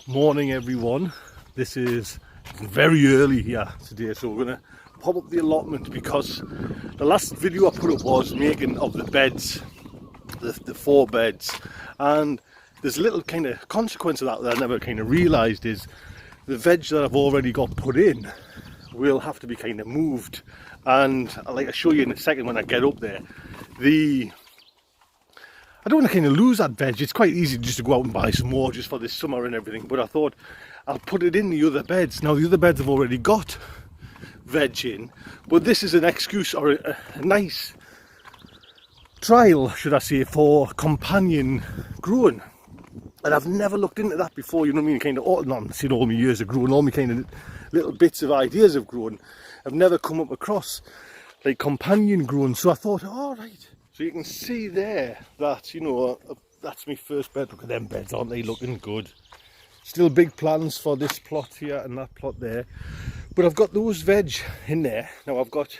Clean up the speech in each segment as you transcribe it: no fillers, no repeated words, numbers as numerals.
Morning everyone, this is very early here today, so we're going to pop up the allotment because the last video I put up was making of the beds, the 4 beds, and there's a little kind of consequence of that I never kind of realised is the veg that I've already got put in will have to be kind of moved, and I'll like to show you in a second when I get up there. I don't want to kind of lose that veg. It's quite easy just to go out and buy some more just for this summer and everything, but I thought I'll put it in the other beds. Now the other beds have already got veg in, but this is an excuse or a nice trial, should I say, for companion growing. And I've never looked into that before, you know what I mean? Kind of all my years of growing, all my kind of little bits of ideas of growing, I've never come up across like companion growing. So I thought, all right. So you can see there that, you know, that's my first bed. Look at them beds, aren't they looking good? Still big plans for this plot here and that plot there. But I've got those veg in there. Now I've got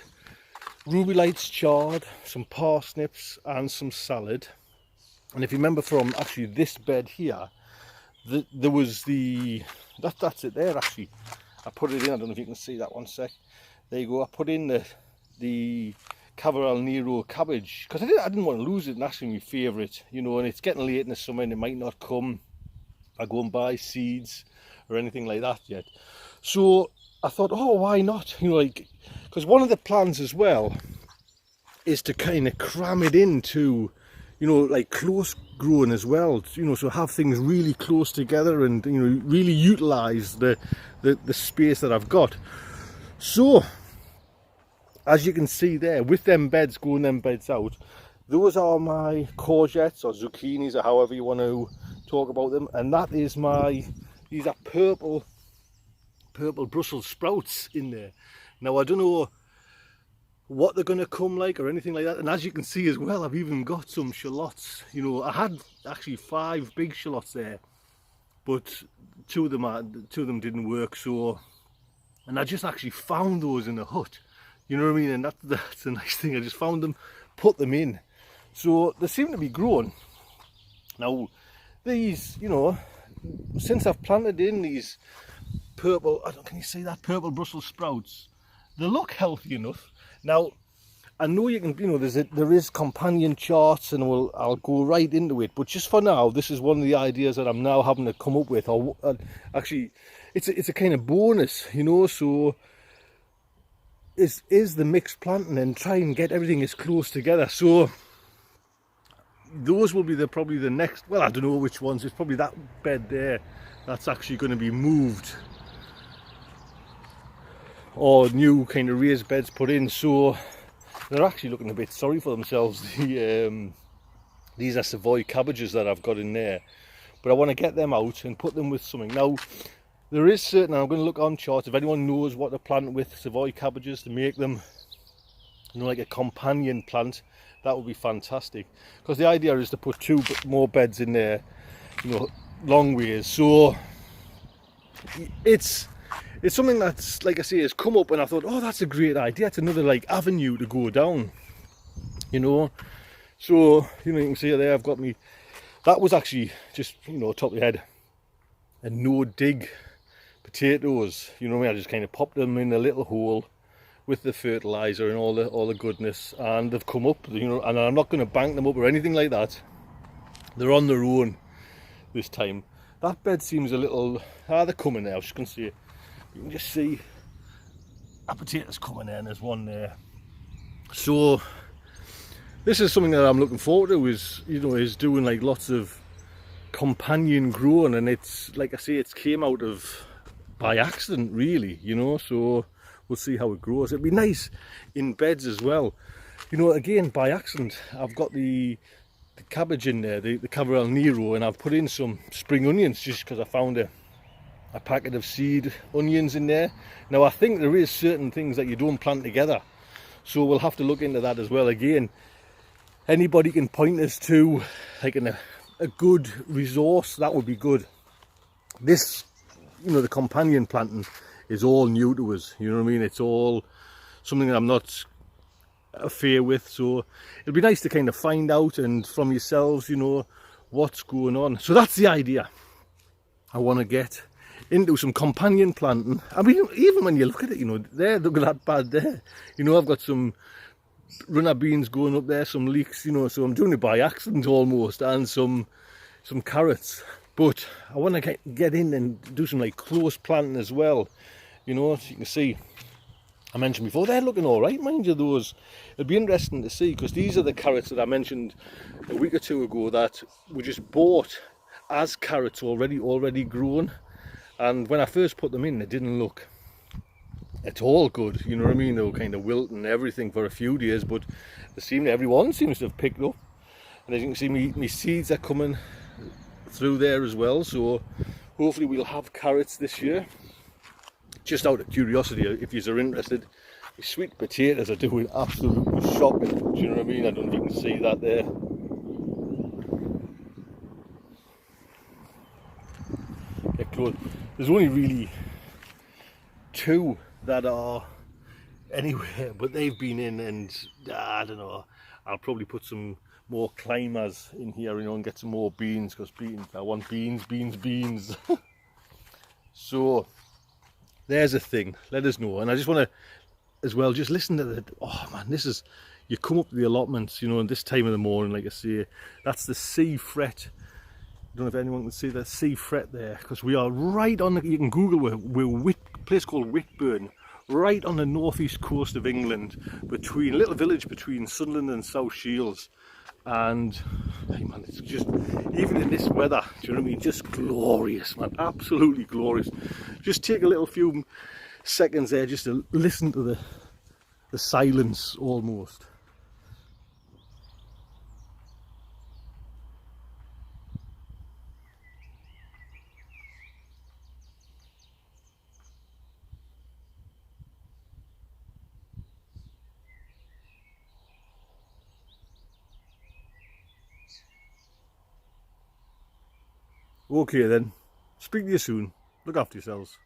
ruby lights chard, some parsnips and some salad. And if you remember from actually this bed here, there was that's it there actually. I put it in, I don't know if you can see that one sec. There you go, I put in the Cavall Nero cabbage because I didn't want to lose it, and that's my favourite, you know, and it's getting late in the summer and it might not come. I go and buy seeds or anything like that yet. So I thought, oh, why not? You know, like, because one of the plans as well is to kind of cram it into, you know, like close growing as well, you know, so have things really close together and, you know, really utilise the space that I've got. So as you can see there, with them beds going them beds out, those are my courgettes or zucchinis or however you want to talk about them, and that is these are purple Brussels sprouts in there. Now I don't know what they're going to come like or anything like that, and as you can see as well, I've even got some shallots. You know, I had actually 5 big shallots there, but two of them didn't work. So, and I just actually found those in a hut. You know what I mean? And that's a nice thing. I just found them, put them in. So they seem to be growing. Now, these, you know, since I've planted in these purple, can you see that purple Brussels sprouts? They look healthy enough. Now, I know you can, you know, there is companion charts, and I'll go right into it. But just for now, this is one of the ideas that I'm now having to come up with. Or actually, it's a kind of bonus, you know. So is the mixed planting and try and get everything as close together. So those will be probably the next, well, I don't know which ones. It's probably that bed there that's actually going to be moved, or new kind of raised beds put in. So they're actually looking a bit sorry for themselves. These are Savoy cabbages that I've got in there, but I want to get them out and put them with something. Now there is certain, I'm going to look on charts, if anyone knows what to plant with Savoy cabbages to make them, you know, like a companion plant, that would be fantastic. Because the idea is to put 2 more beds in there, you know, long ways. So it's something that's, like I say, has come up, and I thought, oh, that's a great idea. It's another like avenue to go down, you know. So, you know, you can see there I've got me, that was actually just, you know, top of the head, a no dig potatoes, you know what I mean? I just kind of popped them in a little hole with the fertilizer and all the goodness, and they've come up, you know, and I'm not going to bank them up or anything like that. They're on their own this time. That bed seems a little, they're coming there. I was just going to say, you can just see a potato's coming there, and there's one there. So this is something that I'm looking forward to, is doing like lots of companion growing, and it's like I say, it's came out of by accident really, you know. So we'll see how it grows. It'd be nice in beds as well, you know. Again, by accident, I've got the cabbage in there, the Cavall Nero, and I've put in some spring onions just because I found a packet of seed onions in there. Now I think there is certain things that you don't plant together, so we'll have to look into that as well. Again, anybody can point us to like a good resource, that would be good. This, you know, the companion planting is all new to us, you know what I mean? It's all something that I'm not affair with, so it'll be nice to kind of find out and from yourselves, you know, what's going on. So that's the idea. I want to get into some companion planting. I mean, even when you look at it, you know, there, look at that bed there. You know, I've got some runner beans going up there, some leeks, you know, so I'm doing it by accident almost, and some carrots. But I want to get in and do some like close planting as well, you know. As you can see, I mentioned before, they're looking all right, mind you, those. It'll be interesting to see, because these are the carrots that I mentioned a week or two ago that we just bought as carrots already grown. And when I first put them in, they didn't look at all good, you know what I mean? They were kind of wilting and everything for a few days, but everyone seems to have picked up. And as you can see, my seeds are coming through there as well, so hopefully we'll have carrots this year. Just out of curiosity, if you're interested, the sweet potatoes are doing absolutely shocking. Do you know what I mean? I don't know if you can see that there. Get close. There's only really 2 that are anywhere, but they've been in, and I don't know, I'll probably put some more climbers in here, you know, and get some more beans, because I want beans. So there's a thing, let us know. And I just want to as well just listen to the, oh man, this is, you come up to the allotments, you know, in this time of the morning, like I say, that's the C fret. I don't know if anyone can see that C fret there, because we are right on the, you can Google, we're a place called Whitburn, right on the northeast coast of England, between a little village between Sunderland and South Shields. And hey man, it's just, even in this weather, do you know what I mean, just glorious, man, absolutely glorious. Just take a little few seconds there just to listen to the silence almost. Okay then, speak to you soon. Look after yourselves.